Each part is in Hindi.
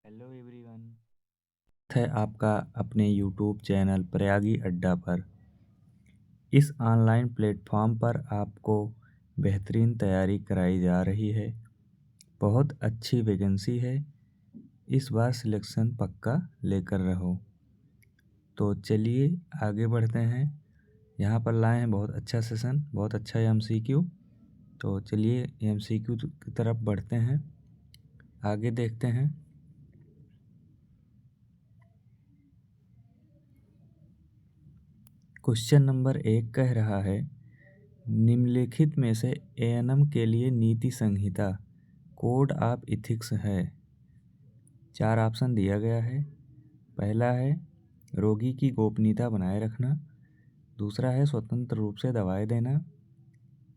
हेलो एवरीवन, है आपका अपने यूट्यूब चैनल प्रयागी अड्डा पर। इस ऑनलाइन प्लेटफॉर्म पर आपको बेहतरीन तैयारी कराई जा रही है। बहुत अच्छी वैकेंसी है, इस बार सिलेक्शन पक्का लेकर रहो। तो चलिए आगे बढ़ते हैं। यहाँ पर लाए हैं बहुत अच्छा सेशन, बहुत अच्छा एमसीक्यू। तो चलिए एमसीक्यू की तरफ बढ़ते हैं, आगे देखते हैं। क्वेश्चन नंबर 1 कह रहा है, निम्नलिखित में से एएनएम के लिए नीति संहिता कोड ऑफ इथिक्स है। 4 ऑप्शन दिया गया है। पहला है रोगी की गोपनीयता बनाए रखना, दूसरा है स्वतंत्र रूप से दवाएं देना,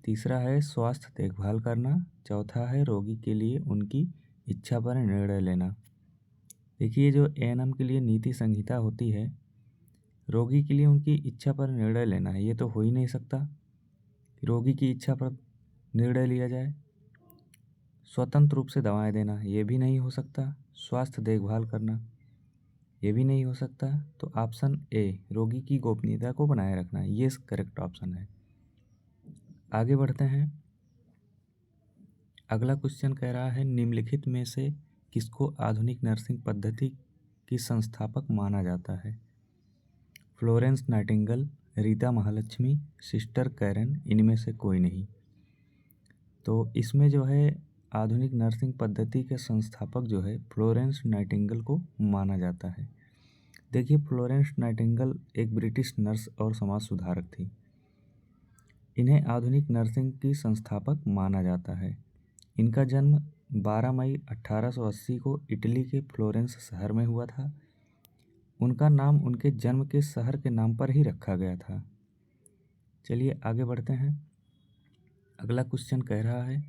तीसरा है स्वास्थ्य देखभाल करना, चौथा है रोगी के लिए उनकी इच्छा पर निर्णय लेना। देखिए, जो एएनएम के लिए नीति संहिता होती है, रोगी के लिए उनकी इच्छा पर निर्णय लेना है, ये तो हो ही नहीं सकता कि रोगी की इच्छा पर निर्णय लिया जाए। स्वतंत्र रूप से दवाएं देना, ये भी नहीं हो सकता। स्वास्थ्य देखभाल करना, ये भी नहीं हो सकता। तो ऑप्शन ए, रोगी की गोपनीयता को बनाए रखना, ये करेक्ट ऑप्शन है। आगे बढ़ते हैं। अगला क्वेश्चन कह रहा है, निम्नलिखित में से किसको आधुनिक नर्सिंग पद्धति की संस्थापक माना जाता है? Florence Nightingale, Rita Mahalakshmi, sister Karen, इनमें से कोई नहीं। तो इसमें जो है आधुनिक नर्सिंग पद्धति के संस्थापक जो है फ्लोरेंस नाइटिंगेल को माना जाता है। देखिए, फ्लोरेंस नाइटिंगेल एक ब्रिटिश नर्स और समाज सुधारक थी। इन्हें आधुनिक नर्सिंग की संस्थापक माना जाता है। इनका जन्म 12 मई 1880 को इटली के फ्लोरेंस शहर में हुआ था। उनका नाम उनके जन्म के शहर के नाम पर ही रखा गया था। चलिए आगे बढ़ते हैं। अगला क्वेश्चन कह रहा है,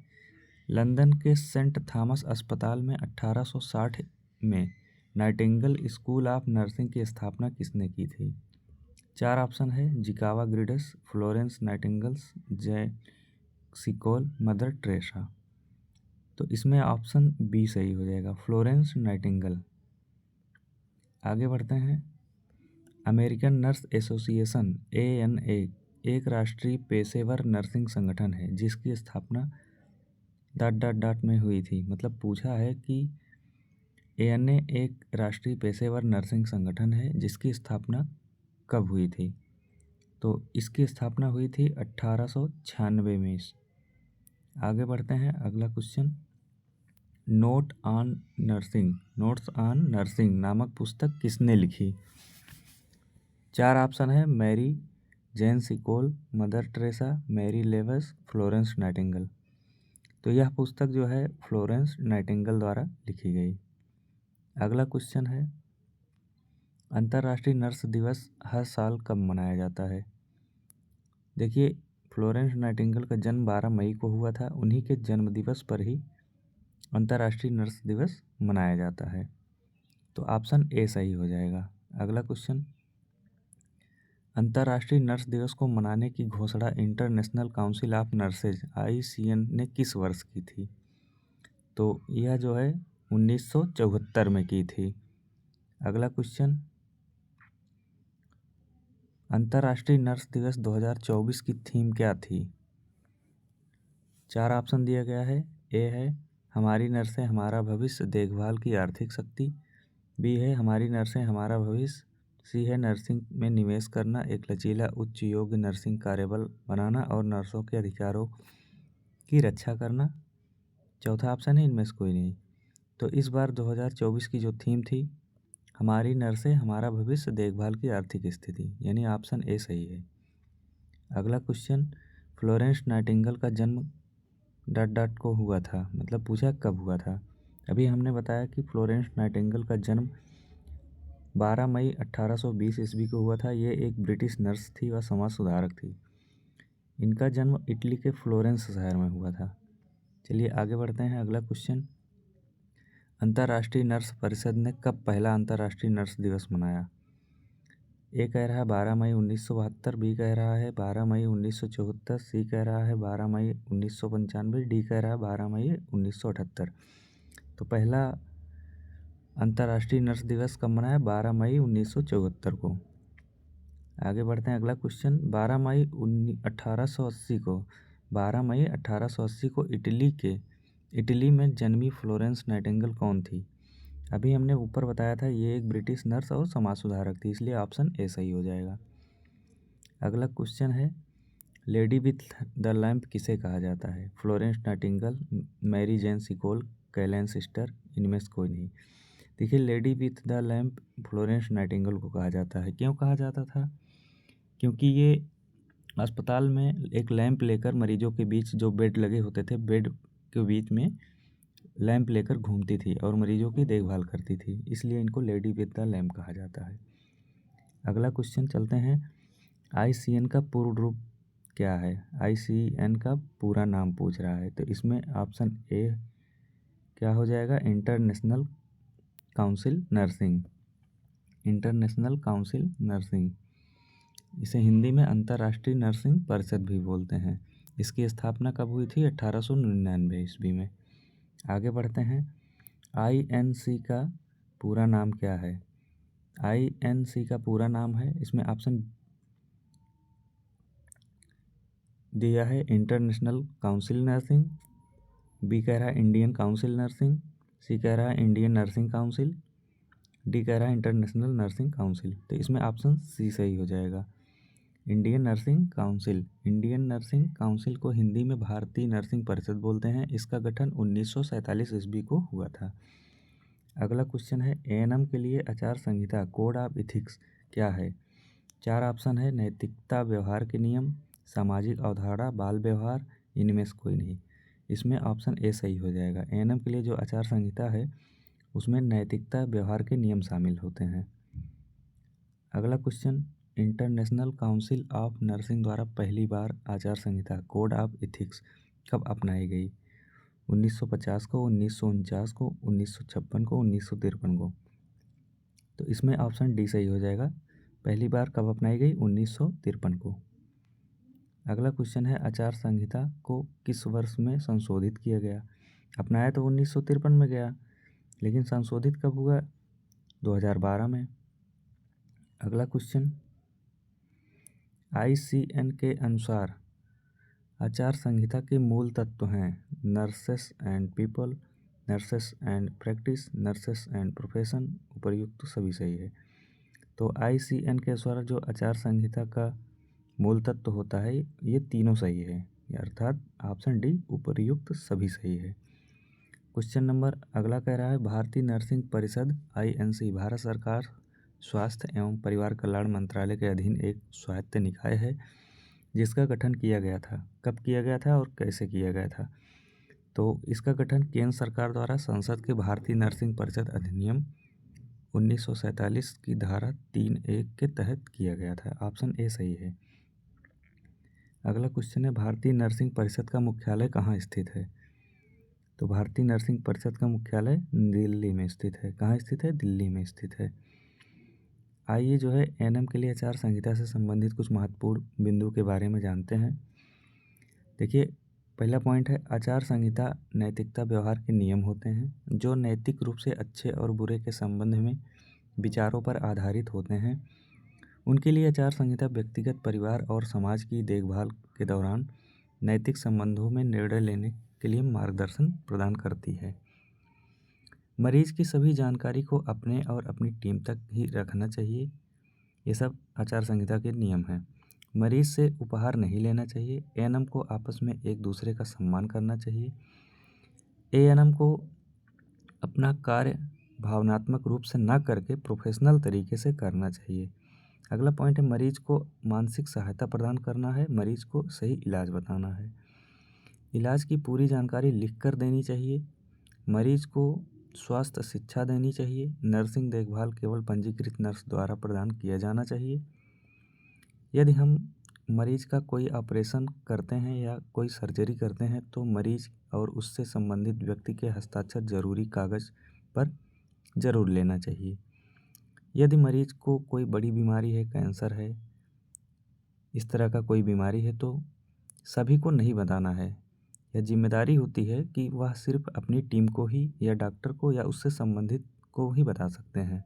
लंदन के सेंट थॉमस अस्पताल में 1860 में नाइटिंगेल स्कूल ऑफ नर्सिंग की स्थापना किसने की थी? 4 ऑप्शन है, जिकावा grids, Florence nightingales, जैसिकोल, Mother Teresa. तो इसमें ऑप्शन बी सही हो जाएगा, फ्लोरेंस नाइटिंगेल। आगे बढ़ते हैं। अमेरिकन नर्स एसोसिएशन ANA एक राष्ट्रीय पेशेवर नर्सिंग संगठन है जिसकी स्थापना ... में हुई थी। मतलब पूछा है कि ANA एक राष्ट्रीय पेशेवर नर्सिंग संगठन है जिसकी स्थापना कब हुई थी? तो इसकी स्थापना हुई थी 1896 में। आगे बढ़ते हैं। अगला क्वेश्चन, नोट्स ऑन नर्सिंग नामक पुस्तक किसने लिखी? 4 ऑप्शन है, Mary Seacole, Mother Teresa, Mary लेवस, फ्लोरेंस नाइटिंगेल। तो यह पुस्तक जो है फ्लोरेंस नाइटिंगेल द्वारा लिखी गई। अगला क्वेश्चन है, अंतर्राष्ट्रीय नर्स दिवस हर साल कब मनाया जाता है? देखिए, फ्लोरेंस नाइटिंगेल का जन्म 12 मई को हुआ था। उन्हीं के जन्म दिवस पर ही अंतर्राष्ट्रीय नर्स दिवस मनाया जाता है। तो ऑप्शन ए सही हो जाएगा। अगला क्वेश्चन, अंतर्राष्ट्रीय नर्स दिवस को मनाने की घोषणा international council of nurses ICN ने किस वर्ष की थी? तो यह जो है 1974 में की थी। अगला क्वेश्चन, अंतर्राष्ट्रीय नर्स दिवस 2024 की थीम क्या थी? 4 ऑप्शन दिया गया है। ए है, हमारी नर्सें हमारा भविष्य, देखभाल की आर्थिक शक्ति। बी है, हमारी नर्सें हमारा भविष्य। सी है, नर्सिंग में निवेश करना, एक लचीला उच्च योग्य नर्सिंग कार्यबल बनाना और नर्सों के अधिकारों की रक्षा करना। चौथा ऑप्शन है, इनमें से कोई नहीं। तो इस बार 2024 की जो थीम थी, हमारी नर्सें हमारा भविष्य, देखभाल की आर्थिक स्थिति, यानी ऑप्शन ए सही है। अगला क्वेश्चन, फ्लोरेंस नाइटिंगेल का जन्म ... को हुआ था, मतलब पूछा कब हुआ था। अभी हमने बताया कि फ्लोरेंस नाइटिंगेल का जन्म 12 मई 1820 ईस्वी को हुआ था। ये एक ब्रिटिश नर्स थी व समाज सुधारक थी। इनका जन्म इटली के फ्लोरेंस शहर में हुआ था। चलिए आगे बढ़ते हैं। अगला क्वेश्चन, अंतर्राष्ट्रीय नर्स परिषद ने कब पहला अंतर्राष्ट्रीय नर्स दिवस मनाया? ए कह रहा है 12 मई 1972, बी कह रहा है 12 मई 1974, सी कह रहा है 12 मई 1995, डी कह रहा है 12 मई 1978। तो पहला अंतर्राष्ट्रीय नर्स दिवस कब मनाया? 12 मई 1974 को। आगे बढ़ते हैं, अगला क्वेश्चन। 12 मई 1880 को 12 मई 1880 को इटली में जन्मी फ्लोरेंस नाइटिंगेल कौन थी? अभी हमने ऊपर बताया था ये एक ब्रिटिश नर्स और समाज सुधारक थी, इसलिए ऑप्शन ए सही हो जाएगा। अगला क्वेश्चन है, लेडी विथ द लैम्प किसे कहा जाता है? Florence Nightingale, Mary Jane Seacole, Callan sister, इनमें से कोई नहीं। देखिए, lady with the lamp Florence Nightingale को कहा जाता है। क्यों कहा जाता था? क्योंकि ये अस्पताल में एक लैंप लेकर मरीजों के बीच, जो बेड लगे होते थे, बेड के बीच में लैंप लेकर घूमती थी और मरीजों की देखभाल करती थी, इसलिए इनको लेडी विद द लैंप कहा जाता है। अगला क्वेश्चन चलते हैं, ICN का पूर्ण रूप क्या है? ICN का पूरा नाम पूछ रहा है, तो इसमें ऑप्शन ए क्या हो जाएगा? International council nursing. International council nursing, इसे हिंदी में अंतर्राष्ट्रीय नर्सिंग परिषद भी बोलते हैं। इसकी स्थापना कब हुई थी? 1899 ईस्वी में। आगे बढ़ते हैं, INC का पूरा नाम क्या है? INC का पूरा नाम है, इसमें ऑप्शन दिया है इंटरनेशनल काउंसिल नर्सिंग, बी कह रहा है इंडियन काउंसिल नर्सिंग, सी कह रहा है इंडियन नर्सिंग काउंसिल, डी कह रहा है इंटरनेशनल नर्सिंग काउंसिल। तो इसमें ऑप्शन सी सही हो जाएगा, Indian nursing council. Indian nursing council को हिंदी में भारतीय नर्सिंग परिषद बोलते हैं। इसका गठन 1947 ईस्वी को हुआ था। अगला क्वेश्चन है, ANM के लिए आचार संहिता कोड ऑफ इथिक्स क्या है? 4 ऑप्शन है, नैतिकता, व्यवहार के नियम, सामाजिक अवधारणा, बाल व्यवहार, इनमें से कोई नहीं। इसमें ऑप्शन ए सही हो जाएगा। ANM के लिए जो आचार संहिता है उसमें नैतिकता, व्यवहार के नियम शामिल होते हैं। अगला question, international council of nursing द्वारा पहली बार आचार संहिता कोड ऑफ इथिक्स कब अपनाई गई? 1950 को, 1949 को, 1956 को, 1953 को। तो इसमें ऑप्शन डी सही हो जाएगा, पहली बार कब अपनाई गई? 1953 को। अगला क्वेश्चन है, आचार संहिता को किस वर्ष में संशोधित किया गया? अपनाया तो 1953 में गया, लेकिन संशोधित कब हुआ? 2012 में। अगला क्वेश्चन, ICN के अनुसार आचार संहिता के मूल तत्व हैं nurses and people, nurses and practice, nurses and profession, उपर्युक्त सभी सही है। तो ICN के अनुसार जो आचार संहिता का मूल तत्व होता है ये तीनों सही है, अर्थात ऑप्शन डी उपर्युक्त सभी सही है। क्वेश्चन नंबर अगला कह रहा है, भारतीय नर्सिंग परिषद INC भारत सरकार स्वास्थ्य एवं परिवार कल्याण मंत्रालय के अधीन एक स्वायत्त निकाय है जिसका गठन किया गया था। कब किया गया था और कैसे किया गया था? तो इसका गठन केंद्र सरकार द्वारा संसद के भारतीय नर्सिंग परिषद अधिनियम 1947 की धारा 3(1) के तहत किया गया था। ऑप्शन ए सही है। अगला क्वेश्चन है, भारतीय नर्सिंग परिषद का मुख्यालय कहाँ स्थित है? तो भारतीय नर्सिंग परिषद का मुख्यालय दिल्ली में स्थित है। कहाँ स्थित है? दिल्ली में स्थित है। आइए जो है ANM के लिए आचार संहिता से संबंधित कुछ महत्वपूर्ण बिंदु के बारे में जानते हैं। देखिए, पहला पॉइंट है, आचार संहिता नैतिकता व्यवहार के नियम होते हैं जो नैतिक रूप से अच्छे और बुरे के संबंध में विचारों पर आधारित होते हैं। उनके लिए आचार संहिता व्यक्तिगत, परिवार और समाज की देखभाल के दौरान नैतिक संबंधों में निर्णय लेने के लिए मार्गदर्शन प्रदान करती है। मरीज की सभी जानकारी को अपने और अपनी टीम तक ही रखना चाहिए। ये सब आचार संहिता के नियम हैं। मरीज से उपहार नहीं लेना चाहिए। ANM को आपस में एक दूसरे का सम्मान करना चाहिए। ANM को अपना कार्य भावनात्मक रूप से ना करके प्रोफेशनल तरीके से करना चाहिए। अगला पॉइंट है, मरीज को मानसिक सहायता प्रदान करना है। मरीज को सही इलाज बताना है। इलाज की पूरी जानकारी लिखकर देनी चाहिए। मरीज को स्वास्थ्य शिक्षा देनी चाहिए। नर्सिंग देखभाल केवल पंजीकृत नर्स द्वारा प्रदान किया जाना चाहिए। यदि हम मरीज का कोई ऑपरेशन करते हैं या कोई सर्जरी करते हैं तो मरीज और उससे संबंधित व्यक्ति के हस्ताक्षर जरूरी कागज पर जरूर लेना चाहिए। यदि मरीज को कोई बड़ी बीमारी है, कैंसर है, इस तरह का कोई बीमारी है तो सभी को नहीं बताना है। यह जिम्मेदारी होती है कि वह सिर्फ अपनी टीम को ही या डॉक्टर को या उससे संबंधित को ही बता सकते हैं।